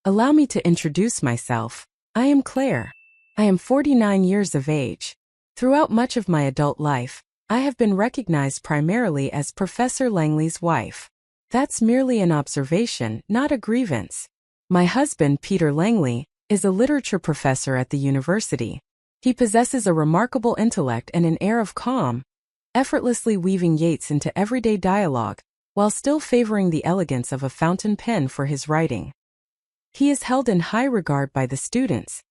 Allow me to introduce myself. I am Claire. I am 49 years of age. Throughout much of my adult life, I have been recognized primarily as Professor Langley's wife. That's merely an observation, not a grievance. My husband, Peter Langley, is a literature professor at the university. He possesses a remarkable intellect and an air of calm, effortlessly weaving Yeats into everyday dialogue, while still favoring the elegance of a fountain pen for his writing. He is held in high regard by the students.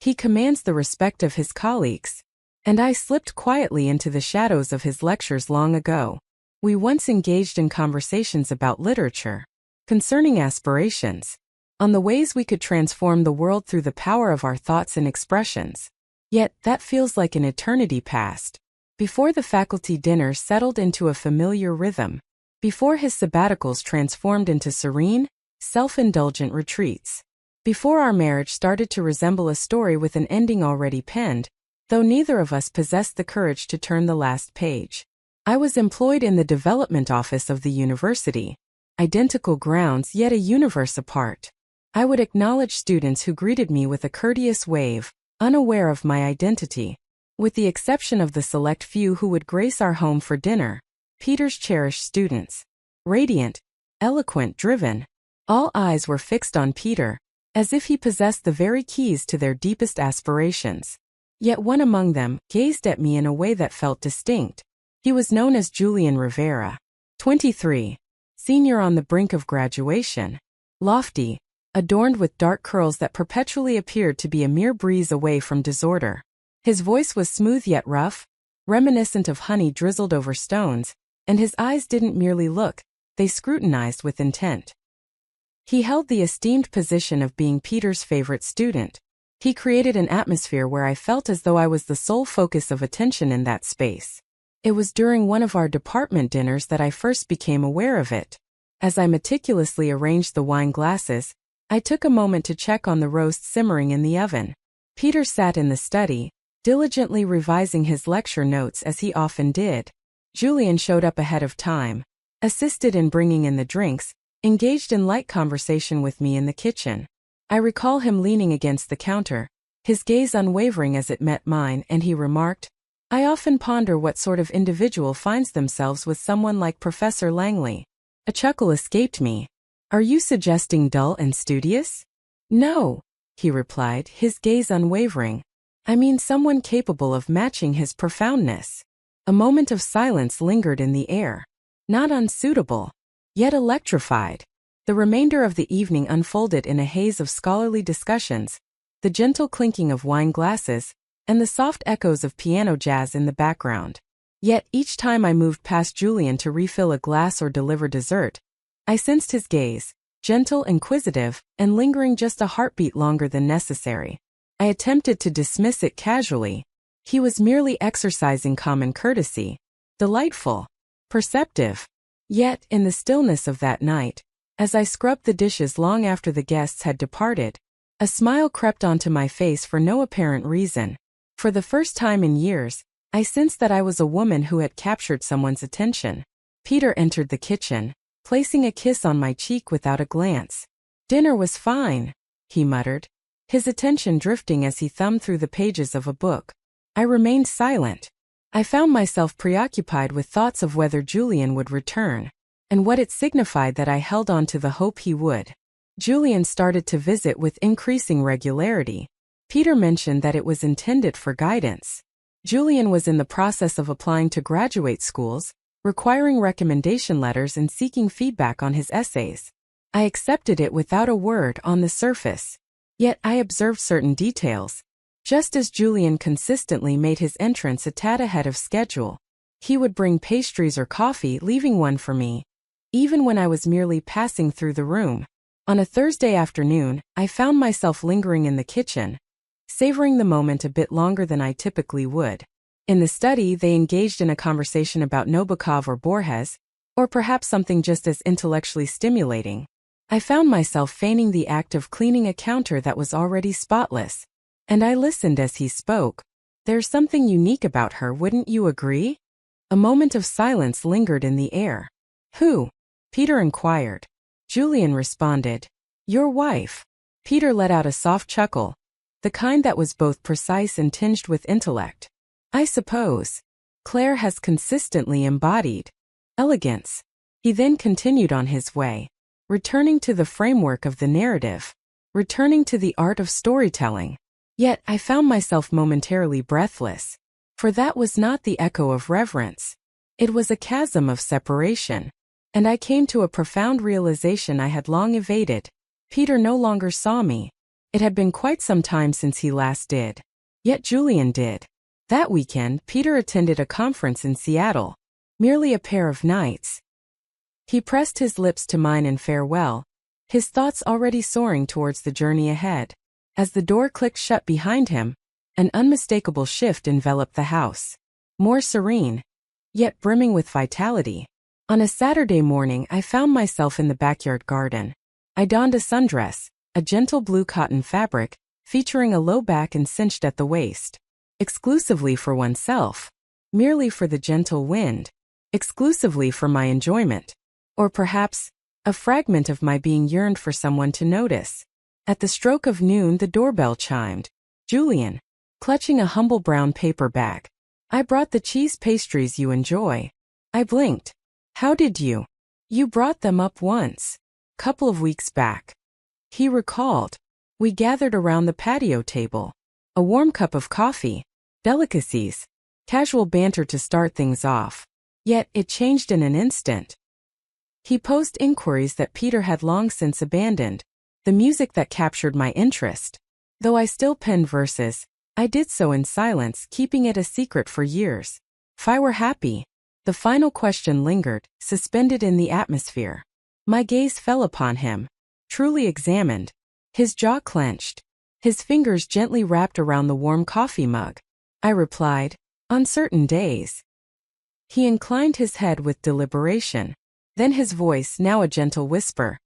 He commands the respect of his colleagues. And I slipped quietly into the shadows of his lectures long ago. We once engaged in conversations about literature, concerning aspirations, on the ways we could transform the world through the power of our thoughts and expressions. Yet, that feels like an eternity past. Before the faculty dinner settled into a familiar rhythm, before his sabbaticals transformed into serene, self-indulgent retreats, before our marriage started to resemble a story with an ending already penned, though neither of us possessed the courage to turn the last page. I was employed in the development office of the university, identical grounds yet a universe apart. I would acknowledge students who greeted me with a courteous wave, unaware of my identity. With the exception of the select few who would grace our home for dinner, Peter's cherished students. Radiant, eloquent, driven. All eyes were fixed on Peter, as if he possessed the very keys to their deepest aspirations. Yet one among them gazed at me in a way that felt distinct. He was known as Julian Rivera, 23, senior on the brink of graduation, lofty, adorned with dark curls that perpetually appeared to be a mere breeze away from disorder. His voice was smooth yet rough, reminiscent of honey drizzled over stones, and his eyes didn't merely look, they scrutinized with intent. He held the esteemed position of being Peter's favorite student. He created an atmosphere where I felt as though I was the sole focus of attention in that space. It was during one of our department dinners that I first became aware of it. As I meticulously arranged the wine glasses, I took a moment to check on the roast simmering in the oven. Peter sat in the study, diligently revising his lecture notes as he often did. Julian showed up ahead of time, assisted in bringing in the drinks, engaged in light conversation with me in the kitchen. I recall him leaning against the counter, his gaze unwavering as it met mine, and he remarked, "I often ponder what sort of individual finds themselves with someone like Professor Langley." A chuckle escaped me. "Are you suggesting dull and studious?" "No," he replied, his gaze unwavering. "I mean someone capable of matching his profoundness." A moment of silence lingered in the air. Not unsuitable, yet electrified. The remainder of the evening unfolded in a haze of scholarly discussions, the gentle clinking of wine glasses, and the soft echoes of piano jazz in the background. Yet each time I moved past Julian to refill a glass or deliver dessert, I sensed his gaze, gentle, inquisitive, and lingering just a heartbeat longer than necessary. I attempted to dismiss it casually. He was merely exercising common courtesy. Delightful. Perceptive. Yet, in the stillness of that night, as I scrubbed the dishes long after the guests had departed, a smile crept onto my face for no apparent reason. For the first time in years, I sensed that I was a woman who had captured someone's attention. Peter entered the kitchen, placing a kiss on my cheek without a glance. "Dinner was fine," he muttered, his attention drifting as he thumbed through the pages of a book. I remained silent. I found myself preoccupied with thoughts of whether Julian would return, and what it signified that I held on to the hope he would. Julian started to visit with increasing regularity. Peter mentioned that it was intended for guidance. Julian was in the process of applying to graduate schools, requiring recommendation letters and seeking feedback on his essays. I accepted it without a word on the surface. Yet I observed certain details. Just as Julian consistently made his entrance a tad ahead of schedule, he would bring pastries or coffee, leaving one for me, even when I was merely passing through the room. On a Thursday afternoon, I found myself lingering in the kitchen, savoring the moment a bit longer than I typically would. In the study, they engaged in a conversation about Nabokov or Borges, or perhaps something just as intellectually stimulating. I found myself feigning the act of cleaning a counter that was already spotless, and I listened as he spoke. "There's something unique about her, wouldn't you agree?" A moment of silence lingered in the air. "Who?" Peter inquired. Julian responded, "Your wife." Peter let out a soft chuckle, the kind that was both precise and tinged with intellect. I suppose Claire has consistently embodied elegance. He then continued on his way, returning to the framework of the narrative, returning to the art of storytelling. Yet I found myself momentarily breathless, for that was not the echo of reverence. It was a chasm of separation, and I came to a profound realization I had long evaded. Peter no longer saw me. It had been quite some time since he last did. Yet Julian did. That weekend, Peter attended a conference in Seattle, merely a pair of nights. He pressed his lips to mine in farewell, his thoughts already soaring towards the journey ahead. As the door clicked shut behind him, an unmistakable shift enveloped the house. More serene, yet brimming with vitality. On a Saturday morning, I found myself in the backyard garden. I donned a sundress, a gentle blue cotton fabric, featuring a low back and cinched at the waist. Exclusively for oneself, merely for the gentle wind, exclusively for my enjoyment. Or perhaps, a fragment of my being yearned for someone to notice. At the stroke of noon, the doorbell chimed. Julian, clutching a humble brown paper bag. I brought the cheese pastries you enjoy. I blinked. How did you? You brought them up once. Couple of weeks back. He recalled. We gathered around the patio table. A warm cup of coffee. Delicacies. Casual banter to start things off. Yet it changed in an instant. He posed inquiries that Peter had long since abandoned. The music that captured my interest. Though I still penned verses, I did so in silence, keeping it a secret for years. If I were happy. The final question lingered, suspended in the atmosphere. My gaze fell upon him. Truly examined. His jaw clenched. His fingers gently wrapped around the warm coffee mug. I replied, on certain days. He inclined his head with deliberation. Then his voice, now a gentle whisper.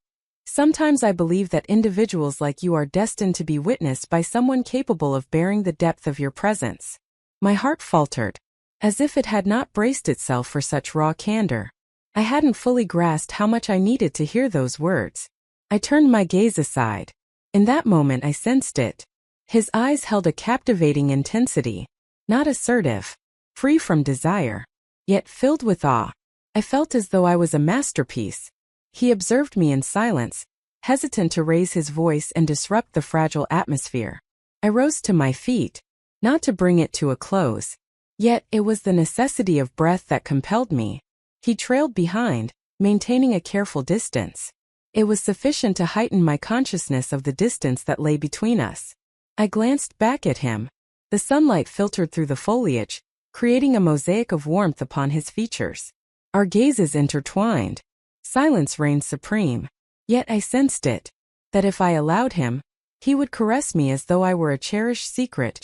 Sometimes I believe that individuals like you are destined to be witnessed by someone capable of bearing the depth of your presence. My heart faltered, as if it had not braced itself for such raw candor. I hadn't fully grasped how much I needed to hear those words. I turned my gaze aside. In that moment I sensed it. His eyes held a captivating intensity, not assertive, free from desire, yet filled with awe. I felt as though I was a masterpiece. He observed me in silence, hesitant to raise his voice and disrupt the fragile atmosphere. I rose to my feet, not to bring it to a close. Yet it was the necessity of breath that compelled me. He trailed behind, maintaining a careful distance. It was sufficient to heighten my consciousness of the distance that lay between us. I glanced back at him. The sunlight filtered through the foliage, creating a mosaic of warmth upon his features. Our gazes intertwined. Silence reigned supreme. Yet I sensed it, that if I allowed him, he would caress me as though I were a cherished secret,